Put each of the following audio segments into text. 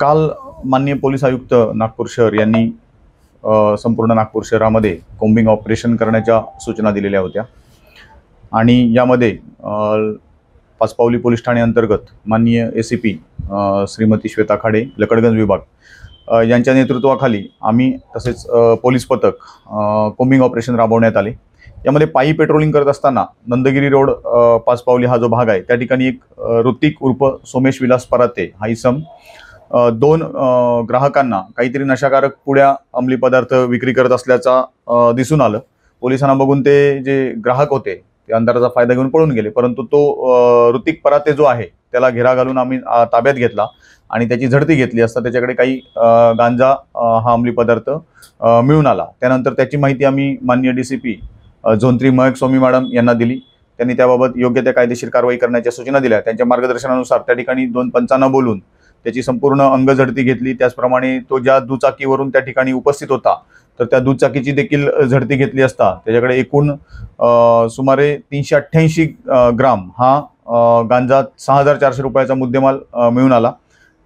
काल माननीय पोलीस आयुक्त नागपूर शहर यांनी संपूर्ण नागपूर शहरामध्ये कोम्बिंग ऑपरेशन करण्याच्या सूचना दिलेल्या होत्या आणि यामध्ये पाचपावली पोलीस ठाणे अंतर्गत माननीय एसीपी श्रीमती श्वेता खाडे लकडगंज विभाग यांच्या नेतृत्वाखाली आम्ही तसेच पोलीस पथक कोम्बिंग ऑपरेशन राबवण्यात आले। यामध्ये पायी पेट्रोलिंग करत असताना नंदगिरी रोड पाचपावली हा जो भाग आहे त्या ठिकाणी एक ऋतिक उर्फ सोमेश विलास पराते हा इसम दोन ग्राहकांना काहीतरी नशाकारक पुड्या अंमली पदार्थ विक्री करत असल्याचा दिसून आलं। पोलिसांना बघून ते जे ग्राहक होते ते अंधाराचा फायदा घेऊन पळून गेले, परंतु तो ऋतिक पराते जो आहे त्याला घेरा घालून आम्ही ताब्यात घेतला आणि त्याची झडती घेतली असता त्याच्याकडे काही गांजा हा अंमली पदार्थ मिळून आला। त्यानंतर त्याची माहिती आम्ही माननीय डीसीपी झोन 3 महक स्वामी मॅडम यांना दिली। त्यांनी त्याबाबत योग्य त्या कायदेशीर कारवाई करण्याच्या सूचना दिल्या। त्यांच्या मार्गदर्शनानुसार त्या ठिकाणी 2 पंचांना बोलून त्याची संपूर्ण अंगझडती घेतली। त्याचप्रमाणे तो ज्या दुचाकीवरून त्या ठिकाणी उपस्थित होता तर त्या दुचाकीची देखील झडती घेतली असता त्याच्याकडे एकूण सुमारे 388 ग्राम हा गांजा 6400 रुपयाचा मुद्देमाल मिळून आला।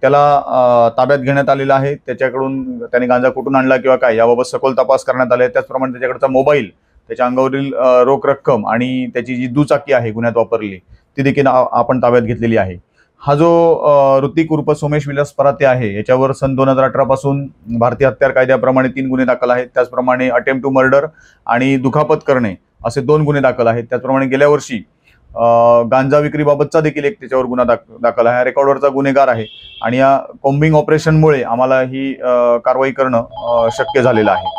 त्याला ताब्यात घेण्यात आलेला आहे। त्याच्याकडून त्याने गांजा कुठून आणला किंवा काय याबाबत सखोल तपास करण्यात आला आहे। त्याचप्रमाणे त्याच्याकडचा मोबाईल, त्याच्या अंगावरील रोख रक्कम आणि त्याची जी दुचाकी आहे गुन्ह्यात वापरली ती देखील आपण ताब्यात घेतलेली आहे। हा जो ऋतिक उर्फ सोमेश विलास पराते आहे याच्यावर सन 2018 पासून भारतीय हत्यार कायद्याप्रमाणे 3 गुन्हे दाखल आहेत। त्याचप्रमाणे अटेम्प्ट टू मर्डर आणि दुखापत करणे असे 2 गुन्हे दाखल आहेत। त्याचप्रमाणे गेल्या वर्षी गांजा विक्रीबाबतचा देखील एक त्याच्यावर गुन्हा दाखल आहे। रेकॉर्डवरचा गुन्हेगार आहे आणि या कोम्बिंग ऑपरेशनमुळे आम्हाला ही कारवाई करणं शक्य झालेलं आहे।